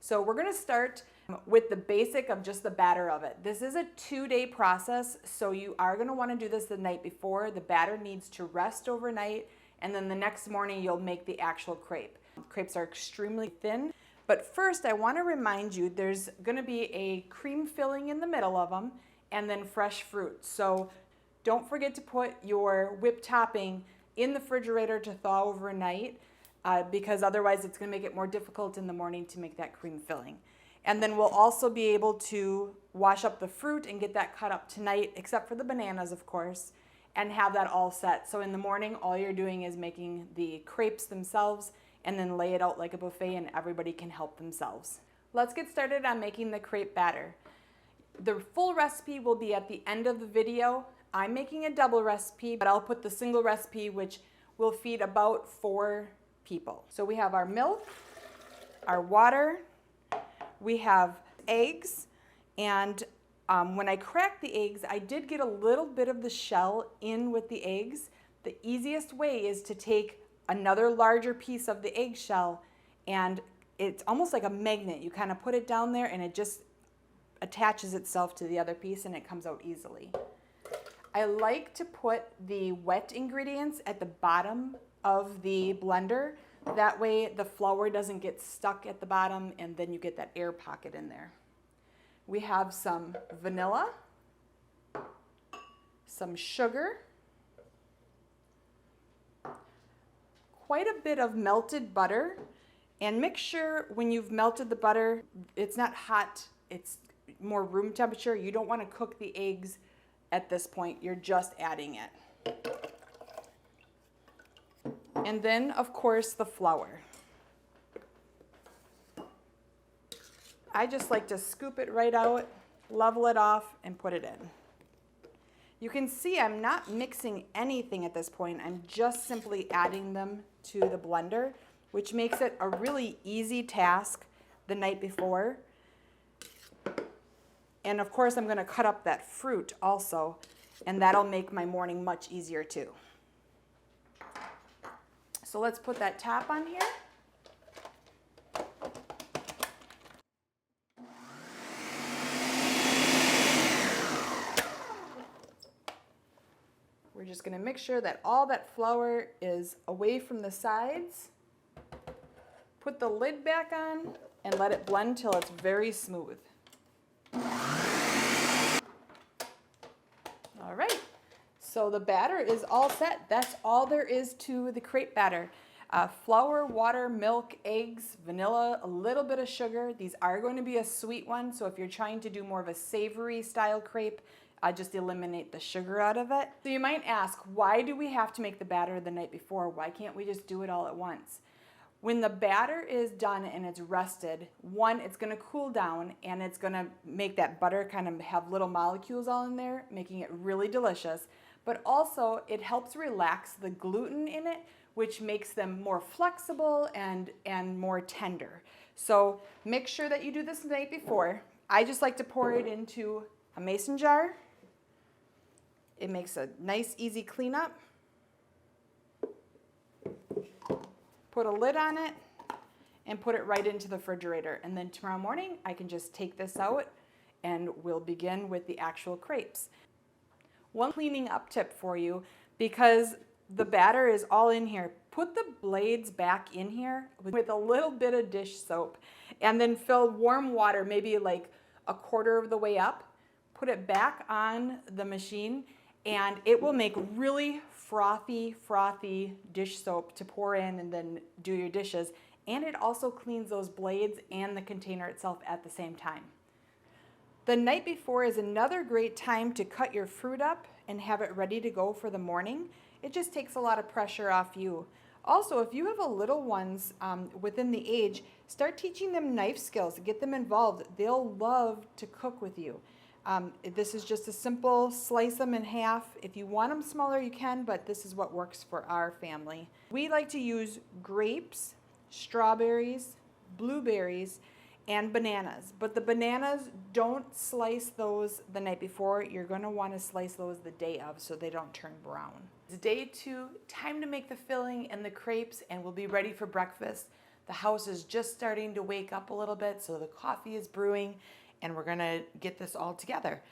So we're gonna start with the basic of just the batter of it. This is a 2-day process, so you are gonna wanna do this the night before. The batter needs to rest overnight, and then the next morning you'll make the actual crepe. Crepes are extremely thin, but first I wanna remind you there's gonna be a cream filling in the middle of them, and then fresh fruit. So don't forget to put your whipped topping in the refrigerator to thaw overnight, because otherwise it's going to make it more difficult in the morning to make that cream filling. And then we'll also be able to wash up the fruit and get that cut up tonight, except for the bananas, of course, and have that all set. So in the morning, all you're doing is making the crepes themselves and then lay it out like a buffet and everybody can help themselves. Let's get started on making the crepe batter. The full recipe will be at the end of the video. I'm making a double recipe, but I'll put the single recipe, which will feed about 4 people. So we have our milk, our water, we have eggs, and when I cracked the eggs, I did get a little bit of the shell in with the eggs. The easiest way is to take another larger piece of the eggshell, and it's almost like a magnet. You kind of put it down there and it just attaches itself to the other piece and it comes out easily. I like to put the wet ingredients at the bottom of the blender. That way the flour doesn't get stuck at the bottom and then you get that air pocket in there. We have some vanilla, some sugar, quite a bit of melted butter, and make sure when you've melted the butter, it's not hot, it's more room temperature. You don't want to cook the eggs at this point, you're just adding it. And then, of course, the flour. I just like to scoop it right out, level it off, and put it in. You can see I'm not mixing anything at this point. I'm just simply adding them to the blender, which makes it a really easy task the night before. And of course, I'm going to cut up that fruit also, and that'll make my morning much easier too. So let's put that top on here. We're just going to make sure that all that flour is away from the sides. Put the lid back on and let it blend till it's very smooth. All right, so the batter is all set. That's all there is to the crepe batter. Flour, water, milk, eggs, vanilla, a little bit of sugar. These are going to be a sweet one, so if you're trying to do more of a savory style crepe, just eliminate the sugar out of it. So you might ask, why do we have to make the batter the night before? Why can't we just do it all at once? When the batter is done and it's rested, one, it's going to cool down and it's going to make that butter kind of have little molecules all in there, making it really delicious. But also it helps relax the gluten in it, which makes them more flexible and more tender. So make sure that you do this the night before. I just like to pour it into a mason jar. It makes a nice, easy cleanup. Put a lid on it and put it right into the refrigerator. And then tomorrow morning, I can just take this out and we'll begin with the actual crepes. One cleaning up tip for you, because the batter is all in here, put the blades back in here with a little bit of dish soap and then fill warm water, maybe like a quarter of the way up. Put it back on the machine and it will make really frothy dish soap to pour in and then do your dishes. And it also cleans those blades and the container itself at the same time. The night before is another great time to cut your fruit up and have it ready to go for the morning. It just takes a lot of pressure off you. Also, if you have a little ones within the age, start teaching them knife skills, get them involved. They'll love to cook with you. This is just a simple slice them in half. If you want them smaller, you can, but this is what works for our family. We like to use grapes, strawberries, blueberries, and bananas. But the bananas, don't slice those the night before. You're going to want to slice those the day of so they don't turn brown. It's day 2, time to make the filling and the crepes, and we'll be ready for breakfast. The house is just starting to wake up a little bit, so the coffee is brewing, and we're gonna get this all together.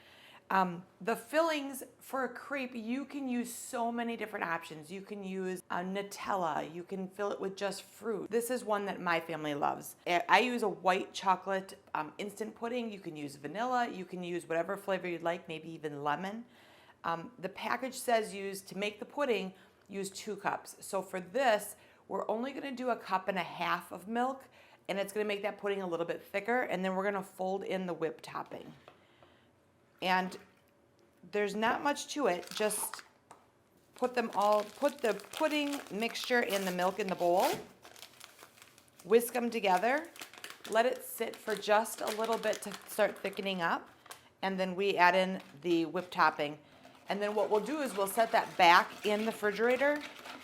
The fillings for a crepe, you can use so many different options. You can use Nutella, you can fill it with just fruit. This is one that my family loves. I use a white chocolate instant pudding. You can use vanilla, you can use whatever flavor you'd like, maybe even lemon. The package says to make the pudding, use 2 cups. So for this, we're only gonna do 1.5 cups of milk, and it's gonna make that pudding a little bit thicker, and then we're gonna fold in the whipped topping. And there's not much to it, just put the pudding mixture and the milk in the bowl, whisk them together, let it sit for just a little bit to start thickening up, and then we add in the whipped topping. And then what we'll do is we'll set that back in the refrigerator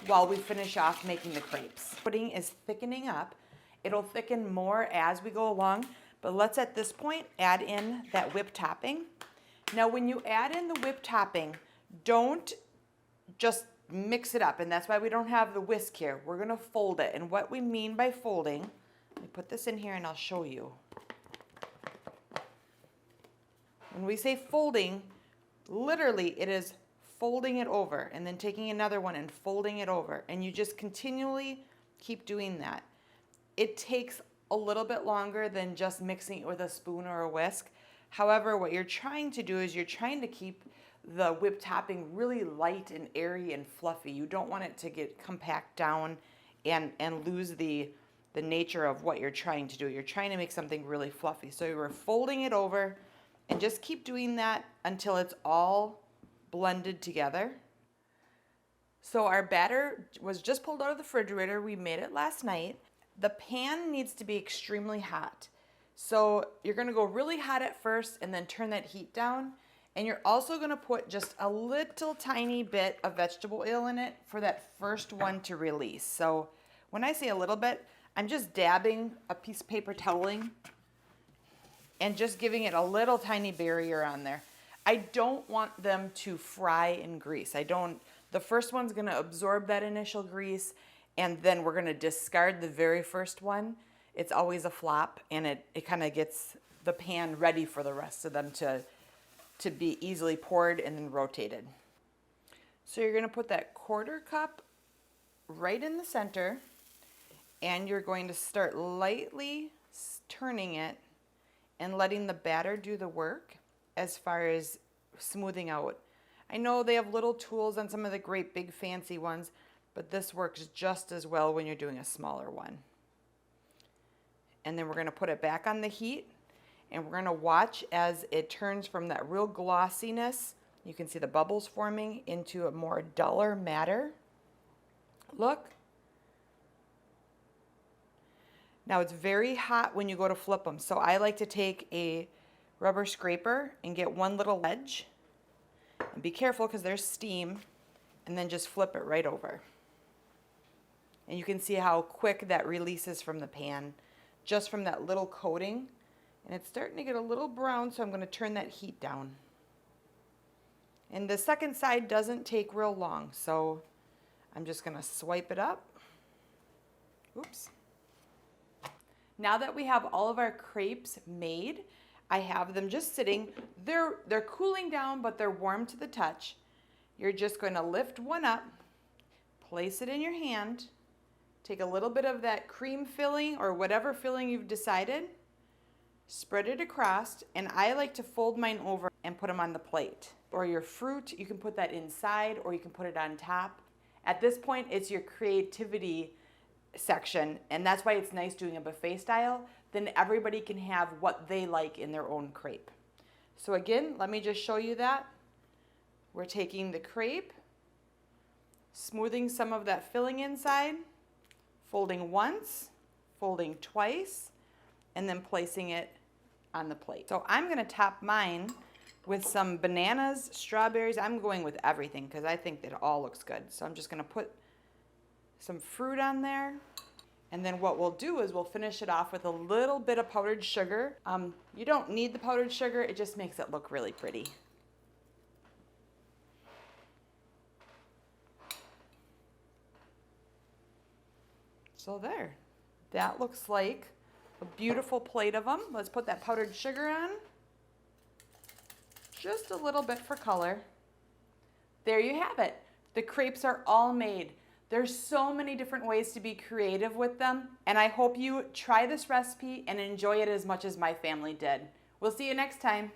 while we finish off making the crepes. Pudding is thickening up. It'll thicken more as we go along, but let's at this point add in that whipped topping. Now, when you add in the whipped topping, don't just mix it up, and that's why we don't have the whisk here. We're gonna fold it, and what we mean by folding, let me put this in here and I'll show you. When we say folding, literally it is folding it over and then taking another one and folding it over, and you just continually keep doing that. It takes a little bit longer than just mixing it with a spoon or a whisk. However, what you're trying to do is you're trying to keep the whipped topping really light and airy and fluffy. You don't want it to get compact down and lose the nature of what you're trying to do. You're trying to make something really fluffy. So you're folding it over and just keep doing that until it's all blended together. So our batter was just pulled out of the refrigerator. We made it last night. The pan needs to be extremely hot. So you're gonna go really hot at first and then turn that heat down. And you're also gonna put just a little tiny bit of vegetable oil in it for that first one to release. So when I say a little bit, I'm just dabbing a piece of paper toweling and just giving it a little tiny barrier on there. I don't want them to fry in grease. The first one's gonna absorb that initial grease, and then we're gonna discard the very first one. It's always a flop, and it kind of gets the pan ready for the rest of them to be easily poured and then rotated. So you're gonna put that 1/4 cup right in the center, and you're going to start lightly turning it and letting the batter do the work as far as smoothing out. I know they have little tools on some of the great big fancy ones, but this works just as well when you're doing a smaller one. And then we're gonna put it back on the heat, and we're gonna watch as it turns from that real glossiness, you can see the bubbles forming, into a more duller matter. Look. Now it's very hot when you go to flip them, so I like to take a rubber scraper and get one little edge, and be careful because there's steam, and then just flip it right over. And you can see how quick that releases from the pan, just from that little coating. And it's starting to get a little brown, so I'm going to turn that heat down. And the second side doesn't take real long, so I'm just going to swipe it up. Oops. Now that we have all of our crepes made, I have them just sitting. They're cooling down, but they're warm to the touch. You're just going to lift one up, place it in your hand, take a little bit of that cream filling or whatever filling you've decided, spread it across, and I like to fold mine over and put them on the plate. Or your fruit, you can put that inside or you can put it on top. At this point, it's your creativity section, and that's why it's nice doing a buffet style. Then everybody can have what they like in their own crepe. So again, let me just show you that. We're taking the crepe, smoothing some of that filling inside, folding once, folding twice, and then placing it on the plate. So I'm gonna top mine with some bananas, strawberries. I'm going with everything because I think that it all looks good. So I'm just gonna put some fruit on there. And then what we'll do is we'll finish it off with a little bit of powdered sugar. You don't need the powdered sugar, it just makes it look really pretty. So there, That looks like a beautiful plate of them. Let's put that powdered sugar on. Just a little bit for color. There you have it. The crepes are all made. There's so many different ways to be creative with them, and I hope you try this recipe and enjoy it as much as my family did. We'll see you next time.